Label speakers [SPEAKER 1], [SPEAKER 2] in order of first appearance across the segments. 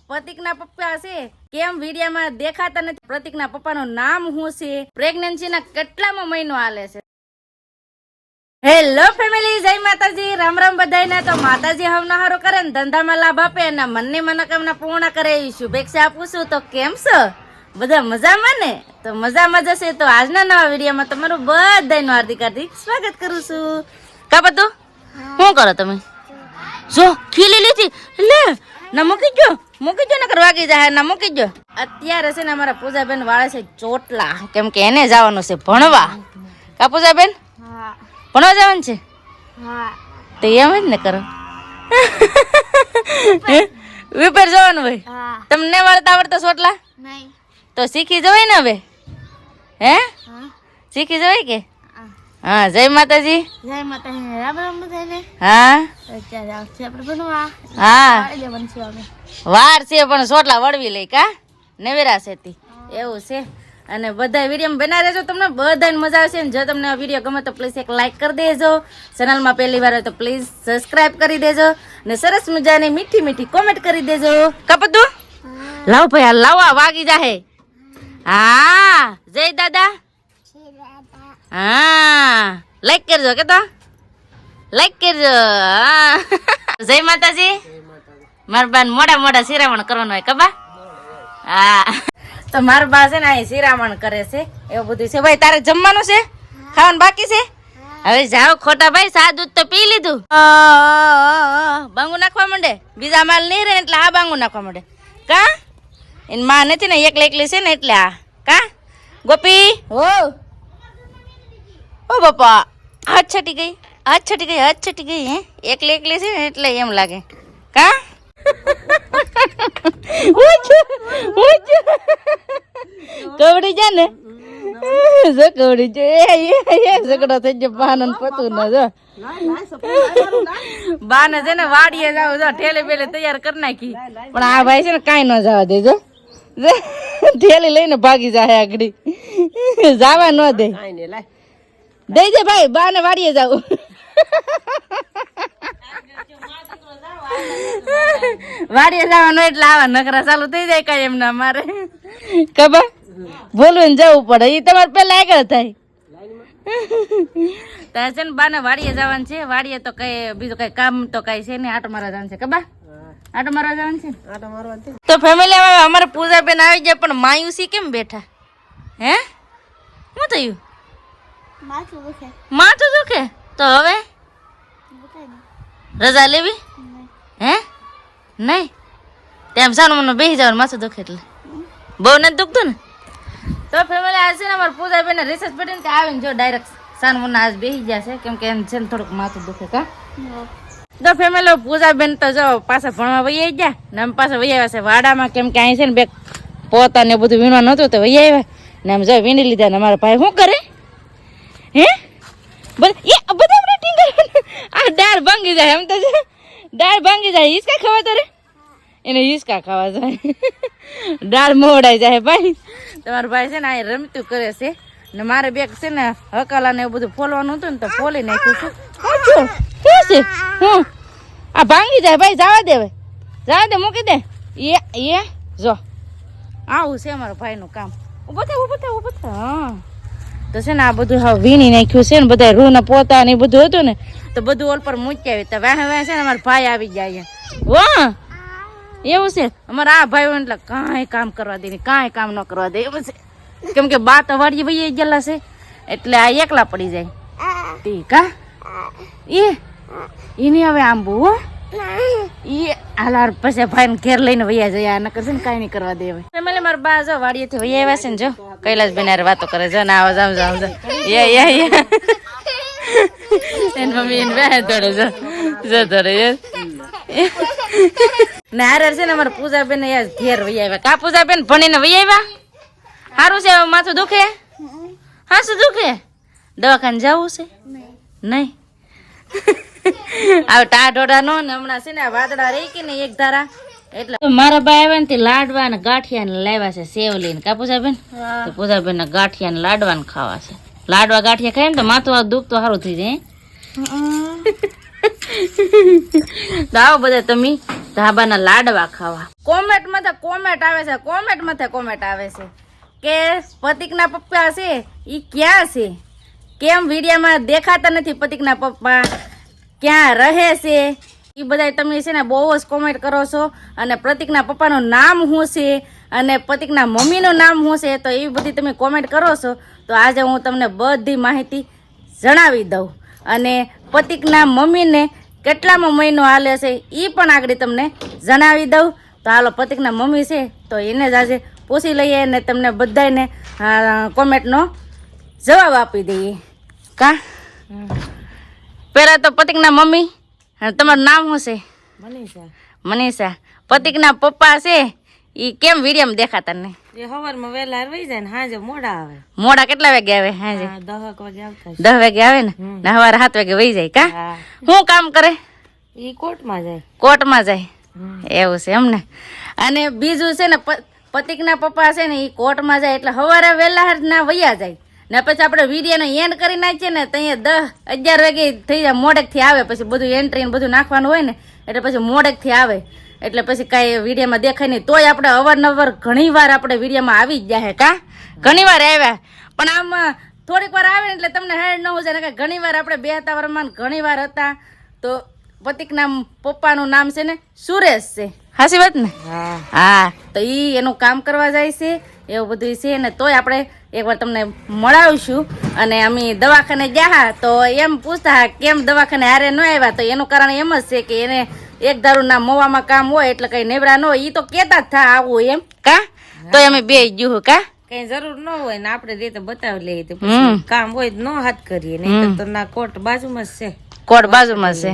[SPEAKER 1] પ્રતિકના પપ્પા છે કેમ વિડીયોમાં દેખાતા નથી? પ્રતિકના પપ્પાનું નામ શું છે? પ્રેગ્નન્સીના કેટલામો મહિનો હાલે છે? હેલો ફેમિલી, જય માતાજી, રામ રામ બધાને। તો માતાજી હવનો હારો કરે ને ધંધામાં લાભ આપે અને મનની મનોકામના પૂર્ણ કરે એવી શુભેચ્છા આપું છું। તો કેમ છો બધા? મજામાં ને? તો મજામાં જશે તો આજના નવા વિડીયોમાં તમારું બધાનું હાર્દિક હાર્દિક સ્વાગત કરું છું। કા બધું શું કરો તમે? જો ખીલી લીધી લે ના મૂકી જો નકર વાગી જાય ના મૂકી જો। અત્યારે છે ને અમારા પૂજાબેન વાળે છે ચોટલા, કેમ કે એને જવાનું છે ભણવા। કા પૂજાબેન? ભણવા જવાનું છે? તો એમ જ ને કરો વિપર જવાનું હોય? તમને વાળતા આવડતા ચોટલા? તો શીખી જવાય ને હવે? હે શીખી જવાય કે? હા, જય માતાજી।
[SPEAKER 2] જય માતાજી, રામ રામ બધાને।
[SPEAKER 1] હા
[SPEAKER 2] અત્યારે આવશે આપણે બનવા।
[SPEAKER 1] હા
[SPEAKER 2] બનશું અમે।
[SPEAKER 1] વાર છે પણ ચોટલા વળવી લઈ કા નવેરા છે તી એવું છે। અને બધા વિડીયો બના રહેજો, તમને બધાને મજા આવશે ને। જો તમને આ વિડીયો ગમે તો પ્લીઝ એક લાઈક કરી દેજો, ચેનલમાં પહેલી વાર હોય તો પ્લીઝ સબસ્ક્રાઇબ કરી દેજો ને સરસ મજાની મીઠી મીઠી કોમેન્ટ કરી દેજો। કપતું લાવ ભાઈ, આ લાવા વાગી જાહે। હા જય દાદા। હા લાઈક કરજો કે તો લાઈક કરજો। હા જય માતાજી। મારા બાન મોડા મોડા શિરામણ કરવાનું હોય કબા? હા તો મારા બા છે ને અહીં શિરામણ કરે છે એવું બધું છે। ભાઈ તારે જમવાનું છે? ખાવાનું બાકી છે? હવે જાઓ ખોટા ભાઈ, સા દૂધ તો પી લીધું। બાંગુ નાખવા માંડે, બીજા માલ નહીં રહે એટલે આ બાંગુ નાખવા માંડે કા? એની માં નથી ને એકલી છે ને એટલે આ કા? ગોપી ઓ બાપા, હાથ છટી ગઈ હે? એકલી છે ને એટલે એમ લાગે કા? કવડી જા ને કવડી ઝઘડો થઈ ગયો બાન પતું ના જો બાને છે ને વાડીએ જાવ જો ઠેલી પેલે તૈયાર કરી નાખી, પણ આ ભાઈ છે ને કાંઈ ન જવા દેજો, ઠેલી લઈને ભાગી જાય આગળ, જવા ન દે, દઈ દે ભાઈ બાને વાડીએ જાવ। વાડીએ જવાનું એટલે આવા નકરા ચાલુ થઈ જાય કઈ એમના મારે ખબર બોલવું જવું પડે, એ તમારે પેલા આગળ થાય। ત્યાં છે ને બાને વાડીએ જવાનું છે, વાડીએ તો કઈ બીજું કઈ કામ તો કઈ છે ને, આટો મારવા જવાનું છે કબા? આટો મારવા જવાનું છે, આટો મારવા। તો ફેમિલી અમારે પૂજા બેન આવી જાય પણ માયુસી કેમ બેઠા હે? શું થયું? માથું દુખે તો હવે રજા લેવી હે? નહીં તેમ સાનું મને બેસી જવાનું, માથું દુખે એટલે બહુ નથી દુખતું ને? તો ફેમિલી આજે છે ને અમારે પૂજા બેન રિસર્ચ પડીને ત્યાં આવીને જો ડાયરેક્ટ સાનું મને આજ બેસી જશે, કેમ કે એને છે ને થોડુંક માથું દુખે કા? તો ફેમિલી પૂજા બેન તો જો પાછા ભણવા વહી ગયા ને અમે પાછા વહી આવ્યા છે વાડામાં, કેમ કે અહીં છે ને બે પોતા ને બધું વીણવાનું હતું તો વહી આવ્યા ને આમ જો વીણી લીધા ને અમારા ભાઈ શું કરે હે? આ દાળ ભાંગી જાય એમ તો, દાળ ભાંગી જાય, હિસકા ખાવા તારે? એને હિસકા ખાવા જાય, દાળ મોડાઈ જાય ભાઈ। તમારો ભાઈ છે ને આ રમતું કરે છે ને મારે બેગ છે ને હકાલા ને એવું બધું ફોલવાનું હતું ને તો ફોલી નાખ્યું છે। આ ભાંગી જાય ભાઈ, જવા દે, જવા દે, મૂકી દે। એ જો આવું છે અમારા ભાઈનું કામ। ઉભો થાય હા તો છે ને આ બધું હવે વીણી નાખ્યું છે ને, બધા રૂ ને પોતા ને બધું હતું ને તો બધું ઓલ પર મૂકી આવી, તો વાહે છે ને અમારા ભાઈ આવી જાય વાહ એવું છે અમારા આ ભાઈ એટલે કાંઈ કામ કરવા દે, કાંઈ કામ ન કરવા દે એવું છે, કેમ કે બા તો વાડીએ વહી ગયેલા છે એટલે આ એકલા પડી જાય ઠીક હા? એની હવે આંબુ એ હાલાર પછી ભાઈ ઘેર લઈને વૈયા જાય, આ નકર છે ને કાંઈ નહીં કરવા દે હવે। ફેમિલી મારા બા જો વાડીએથી વૈયા આવ્યા છે ને, જો કૈલાસ બેન હારે વાતો કરે જો ને આવા જામ એની મમ્મી એને બે દોડે જો દોડે ને હારે છે ને અમારા પૂજા બેન ઘેર વૈયા આવ્યા કા? પૂજા બેન ભણીને વૈયા આવ્યા, સારું છે? માથું દુખે? હા શું દુખે? દવાખાને જવું છે? નહીં હવે ટાઢોડા નો ને હમણાં છે ને આ વાદળા રહી કે ને એક ધારા એટલે મારા ભાઈ આવ્યા ને લાડવા ને ગાંઠિયા ને લાવ્યા છે સેવ લઈને કા પૂજાબેન? તો પૂજાબેન ને ગાંઠિયા ને લાડવા ને ખાવા છે, લાડવા ગાંઠિયા ખાય ને તો માથું દુખ તો સારું થઈ જાય। તો આવો બધા તમે ધાબાના લાડવા ખાવા. કોમેન્ટ માથે કોમેન્ટ આવે છે, કોમેન્ટ માથે કોમેન્ટ આવે છે કે પતિકના પપ્પા છે ઈ ક્યાં છે, કેમ વિડીયોમાં દેખાતા નથી પતિકના પપ્પા, ક્યાં રહે છે. એ બધા તમે છે ને બહુ જ કોમેન્ટ કરો છો. અને પ્રતિકના પપ્પાનું નામ શું છે અને પ્રતિકના મમ્મીનું નામ શું છે, તો એવી બધી તમે કોમેન્ટ કરો છો. તો આજે હું તમને બધી માહિતી જણાવી દઉં અને પ્રતિકના મમ્મીને કેટલામો મહિનો હાલે છે એ પણ આગળ તમને જણાવી દઉં. તો હાલો પ્રતિકના મમ્મી છે તો એને જ આજે પૂછી લઈએ અને તમને બધાને કોમેન્ટનો જવાબ આપી દઈએ. કા પહેલાં તો પ્રતિકના મમ્મી તમારું નામ શું છે?
[SPEAKER 2] મનીષા.
[SPEAKER 1] મનીષા. પ્રતિકના પપ્પા છે એ કેમ વિડીયોમાં દેખાતા ને?
[SPEAKER 2] એ સવારમાં વહેલા આવી જાય ને સાંજે મોડા આવે.
[SPEAKER 1] મોડા કેટલા વાગે આવે? હાજે
[SPEAKER 2] 10 વાગે આવતા.
[SPEAKER 1] 10 વાગે આવે ને સવારે 7 વાગે વહી જાય. કા શું કામ કરે?
[SPEAKER 2] એ કોર્ટમાં જાય.
[SPEAKER 1] કોર્ટમાં જાય. એવું છે એમને. અને બીજું છે ને પ્રતિકના પપ્પા છે ને એ કોર્ટમાં જાય એટલે સવારે વહેલા ના વૈયા જાય ને પછી આપણે વિડીયોનો એન્ડ કરી નાખીએ ને તો અહીંયા 10-11 વાગે થઈ જાય. મોડેકથી આવે પછી બધું એન્ટ્રી ને બધું નાખવાનું હોય ને એટલે પછી મોડેકથી આવે એટલે પછી કાંઈ વિડીયોમાં દેખાય નહીં. તોય આપણે અવારનવાર ઘણી વાર આપણે વિડીયોમાં આવી જ જાય. કા ઘણી વાર આવ્યા પણ આમ થોડીક વાર આવે ને એટલે તમને હેડ ન હોય ને. ઘણી વાર આપણે 2 વારમાં ઘણી વાર હતા. તો પ્રતિકના પપ્પાનું નામ છે ને સુરેશ છે. હાચી વાત ને? હા. તો ઈ એનું કામ કરવા જાય છે એવું બધું છે ને. તોય આપણે એકવાર તમને મળાવીશું. અને અમે દવાખાને ગયા તો એમ પૂછતા કેમ દવાખાને હારે ન આવ્યા, તો એનું કારણ એમ જ છે કે એને એક ધારું ના મોવામાં કામ હોય એટલે કઈ નેબરા ન હોય. ઈ તો કેતા જ થા આવું એમ. કા તો અમે બે ગયું. કા
[SPEAKER 2] કઈ જરૂર ન હોય ને આપણે રીતે બતાવી લઈએ તો પછી કામ હોય ન હાથ કરીએ. નહીં તો ના કોર્ટ બાજુમાં જ છે.
[SPEAKER 1] કોર્ટ બાજુમાં છે.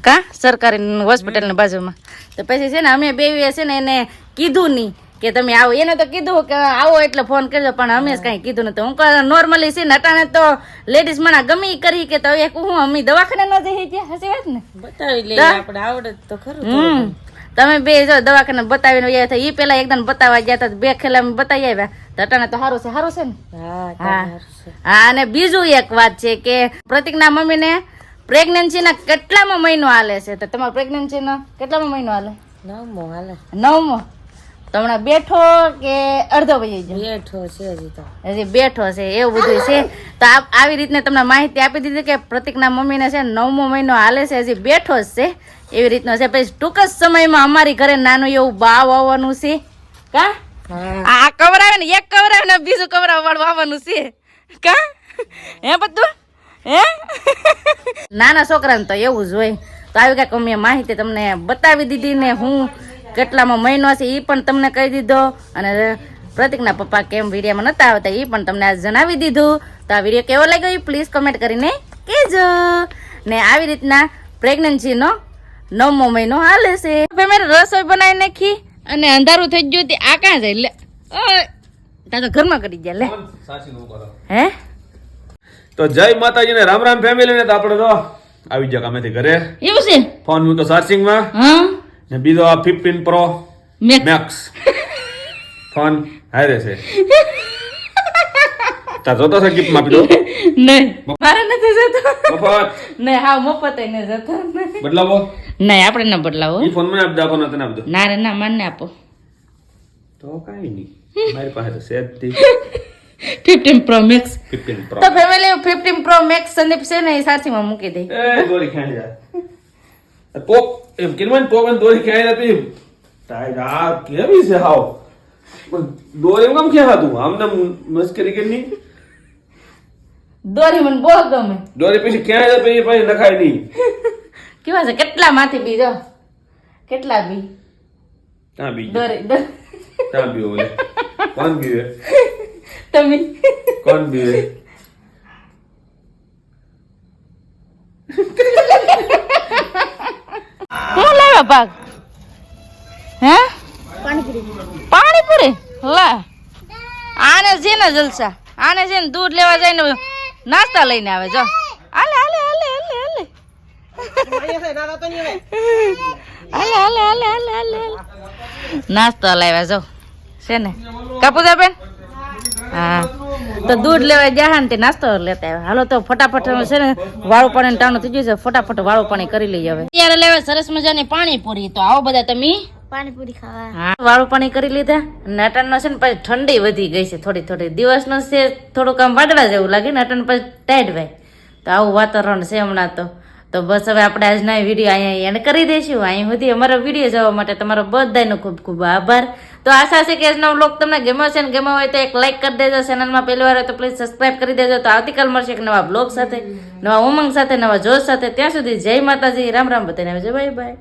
[SPEAKER 1] કા સરકારી હોસ્પિટલ ની બાજુમાં. તો પછી છે ને અમે બે છે ને એને કીધું નહીં કે તમે આવો. એને તો કીધું કે આવો એટલે ફોન કરજો પણ અમે જ કઈ કીધું નથી. હું નોર્મલી છે ને અટાણે તો લેડીઝ મને ગમી કરી કે તો એક હું અમે દવાખાને ન જઈ ગયા. હસી વાત ને? બતાવી લઈએ આપણે આવડે તો ખરું. તમે બે જો દવાખાને બતાવીને આવ્યા હતા. એ પેલા એકદમ બતાવવા ગયા હતા. 2 ખેલા અમે બતાવી આવ્યા. તો અટાણે તો સારું છે. સારું છે ને? હા. અને બીજું એક વાત છે કે પ્રતિકના મમ્મીને પ્રેગ્નન્સીના કેટલામો મહિનો હાલે છે? તો તમારો પ્રેગ્નન્સીનો કેટલામો મહિનો હાલે?
[SPEAKER 2] 9મો હાલે.
[SPEAKER 1] 9મો. તો હમણાં બેઠો કે અડધો વહી ગયો?
[SPEAKER 2] બેઠો છે
[SPEAKER 1] હજી બેઠો છે. એવું બધું છે. તો આવી રીતને તમને માહિતી આપી દીધી કે પ્રતિકના મમ્મીને છે 9મો મહિનો હાલે છે, હજી બેઠો જ છે. એવી રીતનો છે. પછી ટૂંક જ સમયમાં અમારી ઘરે નાનું એવું બાવ આવવાનું છે. કા આ કવરાવે ને એક કવરાવે ને બીજું કવરાવ વાળું આવવાનું છે. કા હે બધું હે નાના છોકરાને તો એવું જ હોય. તો આવી કાંઈક અમે માહિતી તમને બતાવી દીધી ને હું કેટલામાં મહિનો છે એ પણ તમને કહી દીધો. અને પ્રતિકના પપ્પા કેમ વિડીયોમાં નતા આવતા એ પણ તમને આજ જણાવી દીધું. તો આ વિડીયો કેવો લાગ્યો એ પ્લીઝ કમેન્ટ કરીને કહેજો. ને આવી રીતના પ્રેગ્નન્સીનો 9મો મહિનો હાલે છે. મેં રસોઈ બનાવી નાખી અને અંધારું થઈ ગયું. આ ક્યાં જાય? લે તા તો ઘરમાં કરી ગયા. લે હે
[SPEAKER 3] તો જય માતાજી ને રામ રામ ફેમિલી ને. તો આપણે તો આવી ગયા કામેથી ઘરે.
[SPEAKER 1] એવું છે?
[SPEAKER 3] ફોન મૂકો ચાર્જિંગ માં.
[SPEAKER 1] હા.
[SPEAKER 3] ને બીજો આ 15 પ્રો મેક્સ ફોન હારે છે. તા જોતો છે ગિફ્ટ માં આપી દો.
[SPEAKER 1] નહીં મારે નથી જતો.
[SPEAKER 3] મફત
[SPEAKER 1] નહીં હા મફત ને જતો.
[SPEAKER 3] બદલાવો
[SPEAKER 1] નહીં આપણે ન બદલાવો.
[SPEAKER 3] ઈ ફોન મને આપ દો. આપો તને આપ દો.
[SPEAKER 1] ના રે ના મને આપો.
[SPEAKER 3] તો કાઈ નહીં મારી પાસે તો સેટ થી
[SPEAKER 1] 15 પ્રો મેક્સ.
[SPEAKER 3] 15 પ્રો
[SPEAKER 1] તો ફેમિલી 15 પ્રો મેક્સ સંદીપ છે ને એ સાચીમાં મૂકી દે.
[SPEAKER 3] એ દોરી ખાઈ જા પોપ એમ કિરમન પોપન દોરી ખાઈ જતી. તાઈ આ કેવી છે હાવ દોરી એમ કેમ ખેવા તું આમને મસ્કરી કેની?
[SPEAKER 1] દોરી મને બહુ ગમે.
[SPEAKER 3] દોરી પછી ક્યાં જાય પછી પછી નખાય નહીં.
[SPEAKER 1] કેવા છે કેટલા માંથી બીજો કેટલા બી
[SPEAKER 3] ત્યાં બી
[SPEAKER 1] દોરી
[SPEAKER 3] ત્યાં બી હોય. કોણ બીવે?
[SPEAKER 1] તમે
[SPEAKER 3] કોણ બીવે?
[SPEAKER 1] શું લાવ્યા ભાગ? હે પાણીપુરી લા. આને છે ને જલસા. આને છે ને દૂધ લેવા જાય ને નાસ્તા લઈને આવે. જો હાલે હાલે હાલે હાલે હાલે હાલે હાલે હાલે હાલે હાલે નાસ્તો લાવ્યા. જો છે ને કાપુદા બેન. હા તો દૂધ લેવા ગયા ને તે નાસ્તો લેતા આવ્યા. હાલો તો ફટાફટ છે ને વાળું પાણી ટાણું થઈ ગયું છે, ફટાફટ વાળું પાણી કરી લઈએ હવે. ત્યારે લેવા સરસ મજાની પાણીપુરી. તો આવો બધા તમે
[SPEAKER 4] પાણીપુરી ખાવા.
[SPEAKER 1] હા વાળું પાણી કરી લીધા. નટન નો છે ને પછી ઠંડી વધી ગઈ છે થોડી થોડી. દિવસનો છે થોડુંક આમ વાદળા જેવું લાગે ને નટન પછી ટાઈટ ભાઈ. તો આવું વાતાવરણ છે હમણાં તો બસ હવે આપણે આજના વિડીયો અહીંયા એન્ડ કરી દઈશું. અહીં સુધી અમારો વિડીયો જોવા માટે તમારો બધાનો ખૂબ ખૂબ આભાર. તો આશા છે કે આજનો વ્લોગ તમને ગમ્યો છે ને ગમ્યો હોય તો એક લાઈક કરી દેજો. ચેનલમાં પહેલી વાર હોય તો પ્લીઝ સબસ્ક્રાઇબ કરી દેજો. તો આવતીકાલ મળશે એક નવા બ્લોગ સાથે, નવા ઉમંગ સાથે, નવા જોશ સાથે. ત્યાં સુધી જય માતાજી, રામ રામ બધાને આવજો, બાય બાય.